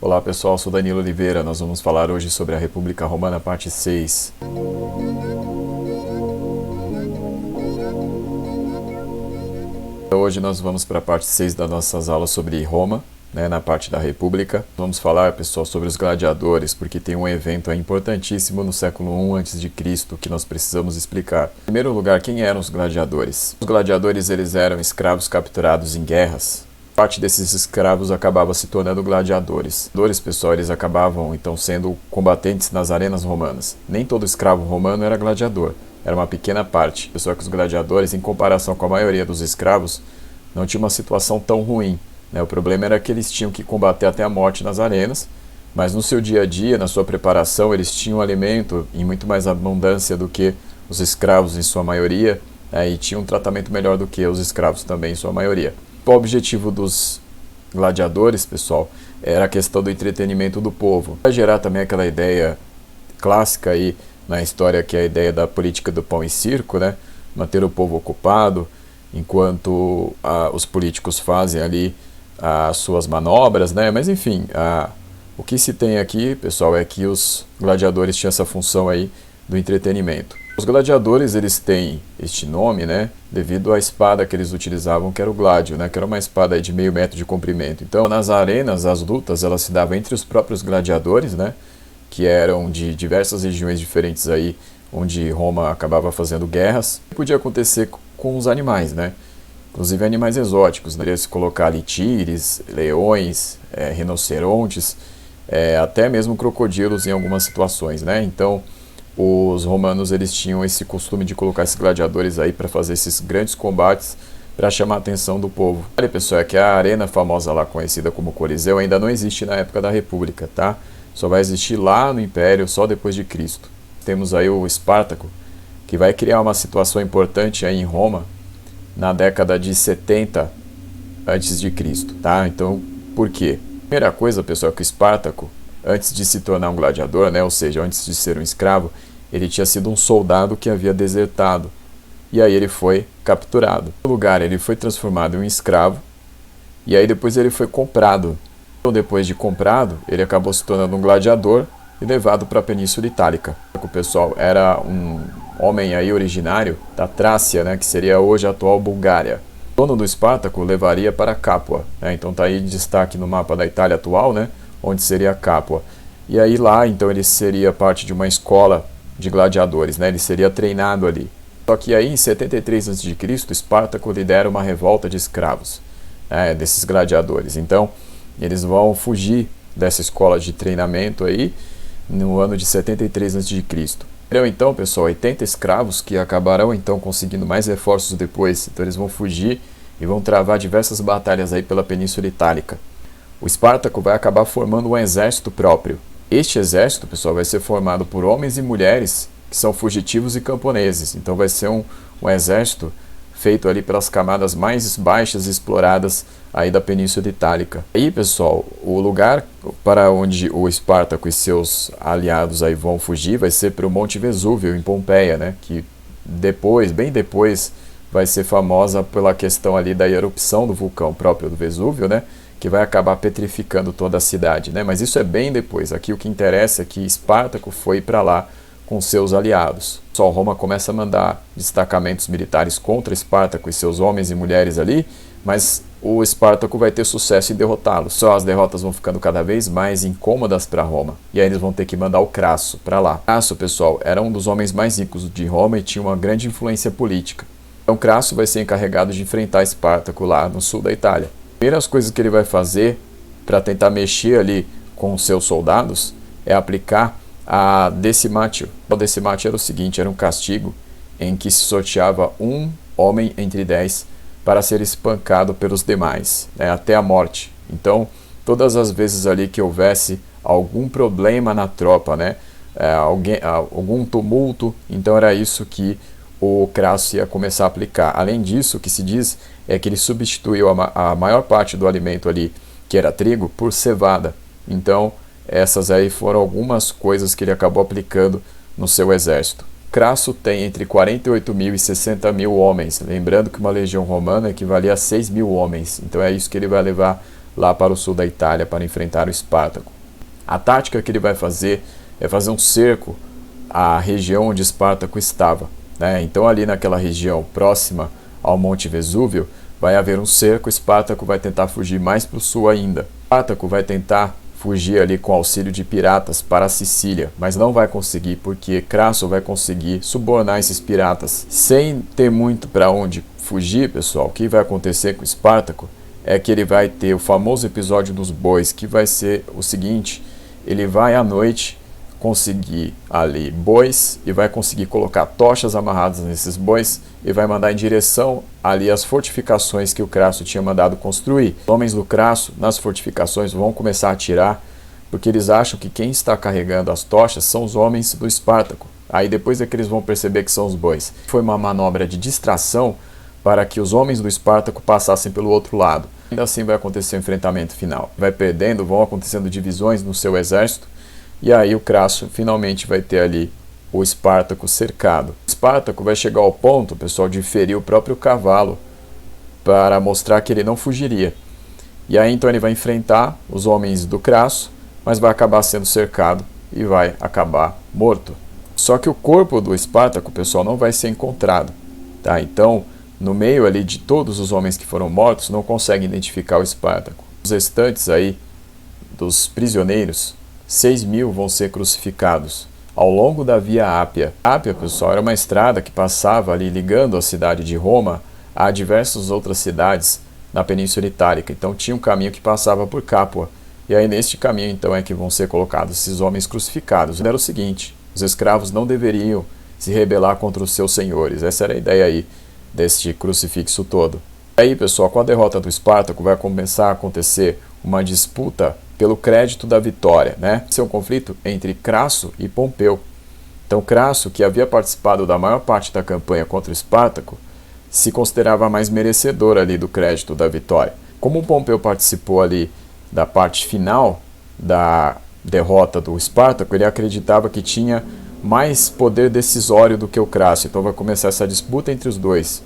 Olá pessoal, sou Danilo Oliveira, nós vamos falar hoje sobre a República Romana, parte 6. Hoje nós vamos para a parte 6 das nossas aulas sobre Roma, na parte da República. Vamos falar, pessoal, sobre os gladiadores, porque tem um evento importantíssimo no século I a.C. que nós precisamos explicar. Em primeiro lugar, quem eram os gladiadores? Os gladiadores eles eram escravos capturados em guerras. Parte desses escravos acabava se tornando gladiadores. Gladiadores, pessoal, eles acabavam então sendo combatentes nas arenas romanas. Nem todo escravo romano era gladiador, era uma pequena parte. Pessoal, que os gladiadores, em comparação com a maioria dos escravos, não tinha uma situação tão ruim. O problema era que eles tinham que combater até a morte nas arenas, mas no seu dia a dia, na sua preparação, eles tinham alimento em muito mais abundância do que os escravos em sua maioria, e tinham um tratamento melhor do que os escravos também em sua maioria. O objetivo dos gladiadores, pessoal, era a questão do entretenimento do povo. Vai gerar também aquela ideia clássica aí na história, que é a ideia da política do pão e circo, manter o povo ocupado, enquanto os políticos fazem ali as suas manobras, Mas enfim, o que se tem aqui, pessoal, é que os gladiadores tinham essa função aí do entretenimento. Os gladiadores, eles têm este nome, devido à espada que eles utilizavam, que era o gládio, que era uma espada aí de meio metro de comprimento. Então, nas arenas, as lutas, elas se davam entre os próprios gladiadores, que eram de diversas regiões diferentes aí, onde Roma acabava fazendo guerras. Podia acontecer com os animais, inclusive animais exóticos, Poderia se colocar ali tigres, leões, rinocerontes, até mesmo crocodilos em algumas situações, Então, os romanos, eles tinham esse costume de colocar esses gladiadores aí para fazer esses grandes combates, para chamar a atenção do povo. Olha, pessoal, é que a arena famosa lá, conhecida como Coliseu, ainda não existe na época da República, tá? Só vai existir lá no Império, só depois de Cristo. Temos aí o Espartaco, que vai criar uma situação importante aí em Roma, na década de 70 a.C., tá? Então, por quê? Primeira coisa, pessoal, é que o Espartaco, antes de se tornar um gladiador, ou seja, antes de ser um escravo, ele tinha sido um soldado que havia desertado. E aí ele foi capturado. No lugar, ele foi transformado em um escravo, e aí depois ele foi comprado. Então, depois de comprado, ele acabou se tornando um gladiador e levado para a Península Itálica. O pessoal era um homem aí originário da Trácia, que seria hoje a atual Bulgária. O dono do Espartaco levaria para Capua, Então está aí em destaque no mapa da Itália atual, onde seria Capua. E aí lá, então, ele seria parte de uma escola de gladiadores, Ele seria treinado ali. Só que aí, em 73 a.C., Espartaco lidera uma revolta de escravos, desses gladiadores. Então, eles vão fugir dessa escola de treinamento aí no ano de 73 a.C. Então, pessoal, 80 escravos que acabarão, então, conseguindo mais reforços depois. Então, eles vão fugir e vão travar diversas batalhas aí pela Península Itálica. O Espartaco vai acabar formando um exército próprio. Este exército, pessoal, vai ser formado por homens e mulheres que são fugitivos e camponeses. Então vai ser um exército feito ali pelas camadas mais baixas e exploradas aí da Península Itálica. Aí, pessoal, o lugar para onde o Espartaco e seus aliados aí vão fugir vai ser para o Monte Vesúvio, em Pompeia, que depois, bem depois, vai ser famosa pela questão ali da erupção do vulcão próprio do Vesúvio, que vai acabar petrificando toda a cidade, Mas isso é bem depois. Aqui o que interessa é que Espartaco foi para lá com seus aliados. Só Roma começa a mandar destacamentos militares contra Espartaco e seus homens e mulheres ali, mas o Espartaco vai ter sucesso em derrotá-los. Só as derrotas vão ficando cada vez mais incômodas para Roma, e aí eles vão ter que mandar o Crasso para lá. Crasso, pessoal, era um dos homens mais ricos de Roma e tinha uma grande influência política. Então Crasso vai ser encarregado de enfrentar Espartaco lá no sul da Itália. Primeiras coisas que ele vai fazer para tentar mexer ali com os seus soldados é aplicar a decimatio. O decimatio era o seguinte, era um castigo em que se sorteava um homem entre 10 para ser espancado pelos demais, até a morte. Então, todas as vezes ali que houvesse algum problema na tropa, algum tumulto, então era isso que o Crasso ia começar a aplicar. Além disso, o que se diz é que ele substituiu a maior parte do alimento ali, que era trigo, por cevada. Então, essas aí foram algumas coisas que ele acabou aplicando no seu exército. Crasso tem entre 48 mil e 60 mil homens, lembrando que uma legião romana equivalia a 6 mil homens. Então é isso que ele vai levar lá para o sul da Itália para enfrentar o Espartaco. A tática que ele vai fazer é fazer um cerco à região onde Espartaco estava, né? Então ali naquela região próxima ao Monte Vesúvio vai haver um cerco. Espartaco vai tentar fugir mais para o sul ainda. Espartaco vai tentar fugir ali com auxílio de piratas para a Sicília, mas não vai conseguir, porque Crasso vai conseguir subornar esses piratas. Sem ter muito para onde fugir, pessoal, o que vai acontecer com Espartaco é que ele vai ter o famoso episódio dos bois, que vai ser o seguinte: ele vai à noite conseguir ali bois e vai conseguir colocar tochas amarradas nesses bois e vai mandar em direção ali às fortificações que o Crasso tinha mandado construir. Os homens do Crasso nas fortificações vão começar a atirar, porque eles acham que quem está carregando as tochas são os homens do Espartaco. Aí depois é que eles vão perceber que são os bois. Foi uma manobra de distração para que os homens do Espartaco passassem pelo outro lado. Ainda assim vai acontecer o enfrentamento final. Vai perdendo, vão acontecendo divisões no seu exército, e aí o Crasso finalmente vai ter ali o Espartaco cercado. O Espartaco vai chegar ao ponto, pessoal, de ferir o próprio cavalo para mostrar que ele não fugiria. E aí então ele vai enfrentar os homens do Crasso, mas vai acabar sendo cercado e vai acabar morto. Só que o corpo do Espartaco, pessoal, não vai ser encontrado, tá? Então, no meio ali de todos os homens que foram mortos, não conseguem identificar o Espartaco. Os restantes aí dos prisioneiros, 6.000 vão ser crucificados ao longo da Via Ápia. A Ápia, pessoal, era uma estrada que passava ali ligando a cidade de Roma a diversas outras cidades na Península Itálica. Então tinha um caminho que passava por Capua. E aí neste caminho então é que vão ser colocados esses homens crucificados. Era o seguinte: os escravos não deveriam se rebelar contra os seus senhores. Essa era a ideia aí deste crucifixo todo. E aí, pessoal, com a derrota do Espartaco vai começar a acontecer uma disputa pelo crédito da vitória, né? Esse é um conflito entre Crasso e Pompeu. Então Crasso, que havia participado da maior parte da campanha contra o Espartaco, se considerava mais merecedor ali do crédito da vitória. Como Pompeu participou ali da parte final da derrota do Espartaco, ele acreditava que tinha mais poder decisório do que o Crasso. Então vai começar essa disputa entre os dois.